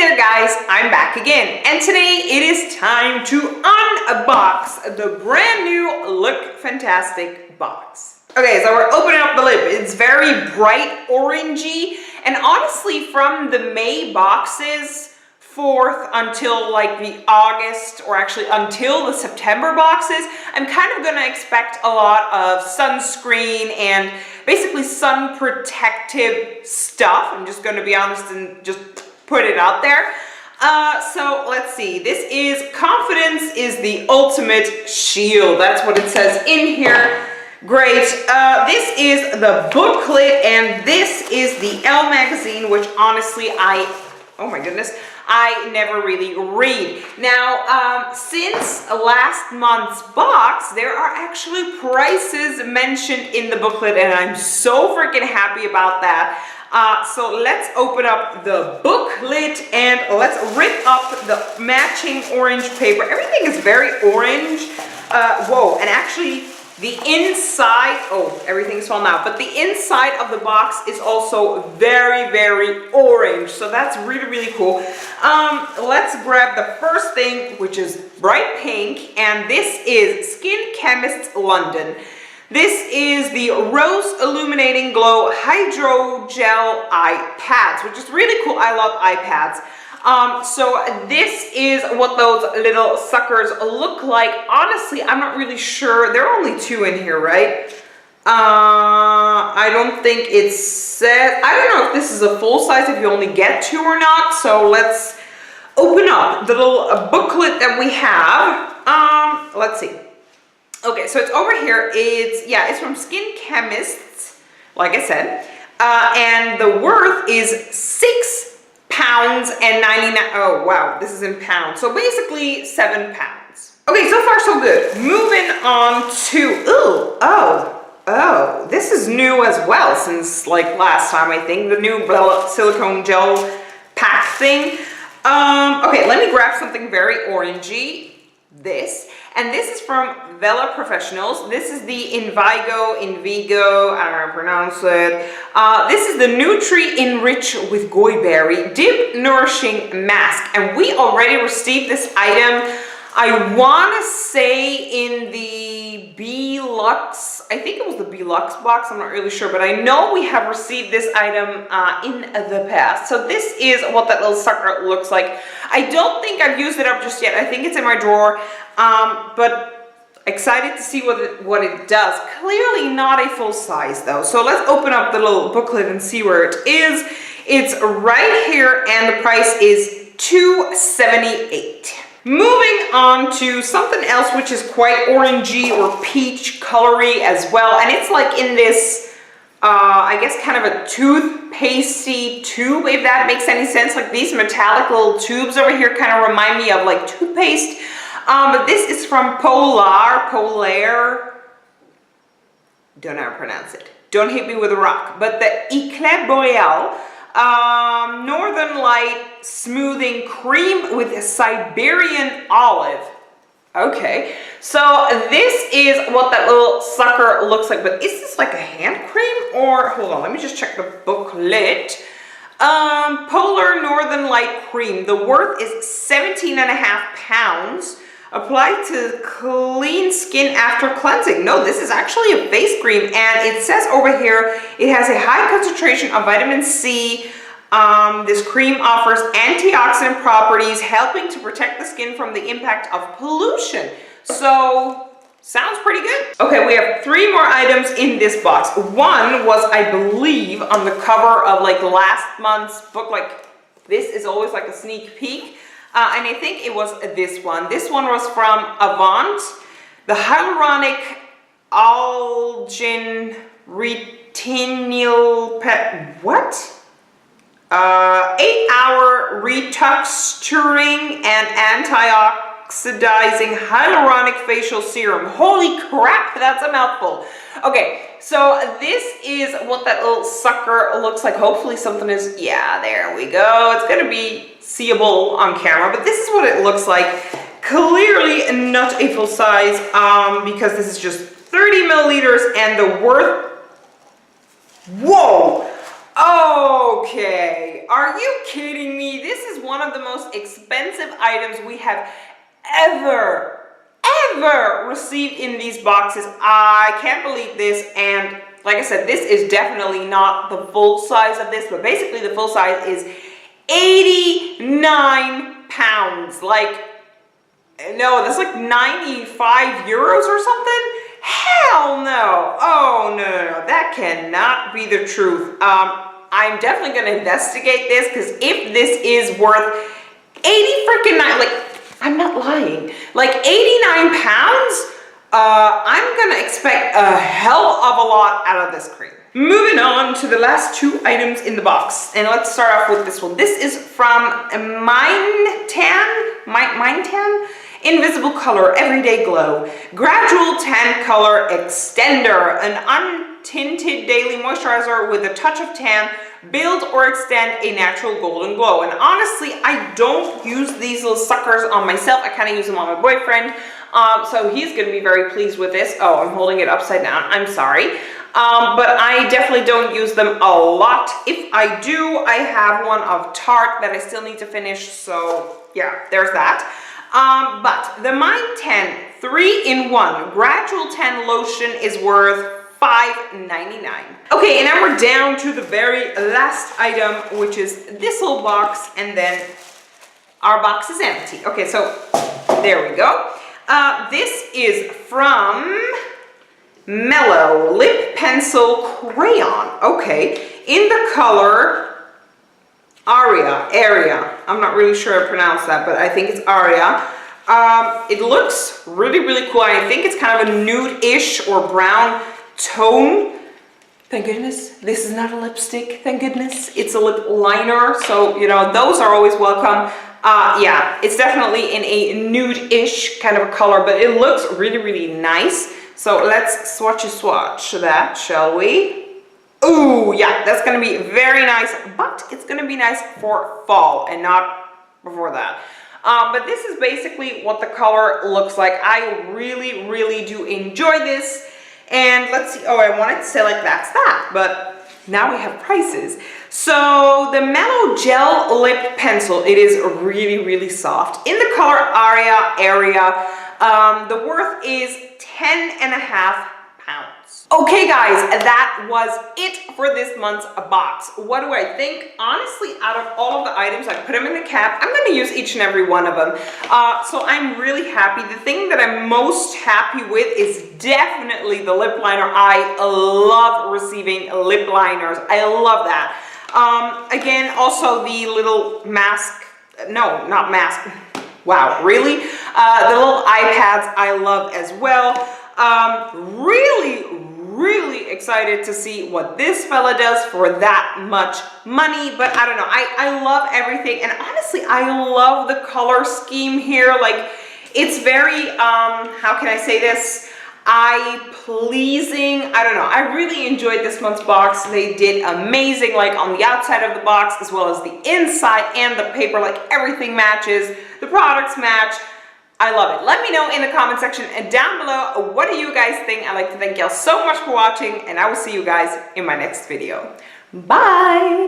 there guys, I'm back again, and today it is time to unbox the brand new Lookfantastic box. Okay, so we're opening up the lid. It's very bright orangey, and honestly from the May boxes forth until like the August, or actually until the September boxes, I'm kind of gonna expect a lot of sunscreen and basically sun protective stuff. I'm just gonna be honest and just put it out there. So let's see, this is confidence is the ultimate shield. That's what it says in here. Great. This is the booklet, and this is the Elle magazine, which honestly oh my goodness, I never really read. Now, since last month's box, there are actually prices mentioned in the booklet, and I'm so freaking happy about that. So let's open up the booklet and let's rip up the matching orange paper. Everything is very orange. Whoa, and actually the inside, oh, everything's falling out, but the inside of the box is also very, very orange. So that's really, really cool. Let's grab the first thing, which is bright pink, and this is Skin Chemist London. This is the Rose Illuminating Glow Hydrogel Eye Pads, which is really cool. I love eye pads. So this is what those little suckers look like. Honestly, I'm not really sure. There are only two in here, right? I don't think it says, I don't know if this is a full size, if you only get two or not. So let's open up the little booklet that we have. Let's see. Okay, so it's over here. It's from Skin Chemists, like I said, and the worth is £6.99. Oh wow, this is in pounds. So basically £7. Okay, so far so good. Moving on to this is new as well since like last time, I think, the new silicone gel pack thing. Okay, let me grab something very orangey. And this is from Vela Professionals. This is the Invigo, I don't know how to pronounce it. This is the Nutri Enrich with Goy Berry Deep Nourishing Mask, and we already received this item, I want to say in the B-Lux, I think it was the B-Lux box, I'm not really sure, but I know we have received this item in the past. So this is what that little sucker looks like. I don't think I've used it up just yet. I think it's in my drawer, but excited to see what it does. Clearly not a full size though. So let's open up the little booklet and see where it is. It's right here, and the price is $2.78. Moving on to something else which is quite orangey or peach colory as well, and it's like in this I guess kind of a toothpastey tube, if that makes any sense. Like these metallic little tubes over here kind of remind me of like toothpaste, but this is from Polar, don't know how to pronounce it, don't hit me with a rock, but the Eclat Boreal Northern Light Smoothing Cream with Siberian Olive. Okay, so this is what that little sucker looks like, but is this like a hand cream, or hold on, let me just check the booklet. Polar Northern Light Cream. The worth is 17.5 pounds. Applied to clean skin after cleansing. No, this is actually a face cream, and it says over here it has a high concentration of vitamin C. This cream offers antioxidant properties, helping to protect the skin from the impact of pollution. So, sounds pretty good. Okay, we have 3 more items in this box. One was, I believe, on the cover of like last month's book. Like, this is always like a sneak peek. And I think it was this one. This one was from Avant, the Hyaluronic Algin Retinol Pet. What? 8-hour retexturing and antioxidizing hyaluronic facial serum. Holy crap, that's a mouthful. Okay, so this is what that little sucker looks like. Hopefully something is, yeah, there we go. It's gonna be seeable on camera, but this is what it looks like. Clearly not a full size, because this is just 30 milliliters, and the worth, whoa, Okay, are you kidding me? This is one of the most expensive items we have ever received in these boxes. I can't believe this, and like I said, this is definitely not the full size of this, but basically the full size is 89 pounds. Like, no, that's like 95 euros or something? Hell no. Oh, no, that cannot be the truth. I'm definitely going to investigate this, because if this is worth 89, like, I'm not lying, like 89 pounds, I'm going to expect a hell of a lot out of this cream. Moving on to the last two items in the box, and let's start off with this one. This is from Mind Tan Invisible Color Everyday Glow Gradual Tan Color Extender, an untinted daily moisturizer with a touch of tan. Build or extend a natural golden glow. And honestly, I don't use these little suckers on myself. I kind of use them on my boyfriend. So he's going to be very pleased with this. Oh, I'm holding it upside down. I'm sorry. But I definitely don't use them a lot. If I do, I have one of Tarte that I still need to finish. So yeah, there's that. But the Mind Tan 3-in-1 Gradual Tan Lotion is worth $5.99. Okay, and now we're down to the very last item, which is this little box, and then our box is empty. Okay, so there we go. This is from Mellow Lip Pencil Crayon. Okay, in the color Aria. I'm not really sure how to pronounce that, but I think it's Aria. It looks really cool. I think it's kind of a nude-ish or brown tone. Thank goodness this is not a lipstick. Thank goodness it's a lip liner, so you know those are always welcome. Yeah, it's definitely in a nude-ish kind of a color, but it looks really nice. So let's swatch that, shall we? Ooh, yeah, that's gonna be very nice, but it's gonna be nice for fall and not before that. But this is basically what the color looks like. I really do enjoy this. And let's see, oh, I wanted to say like that's that, but now we have prices. So the Mellow Gel Lip Pencil, it is really soft. In the color Area, the worth is 10.5 pounds. Okay guys, that was it for this month's box. What do I think? Honestly, out of all of the items, I put them in the cap. I'm going to use each and every one of them. So I'm really happy. The thing that I'm most happy with is definitely the lip liner. I love receiving lip liners. I love that. Again, also the little mask. No, not mask. Wow, really? The little eye pads I love as well. Really excited to see what this fella does for that much money, but I don't know, I love everything, and honestly I love the color scheme here. Like, it's very how can I say this, eye-pleasing. I don't know, I really enjoyed this month's box. They did amazing, like on the outside of the box as well as the inside and the paper. Like, everything matches, the products match. I love it. Let me know in the comment section and down below, what do you guys think? I'd like to thank y'all so much for watching, and I will see you guys in my next video. Bye!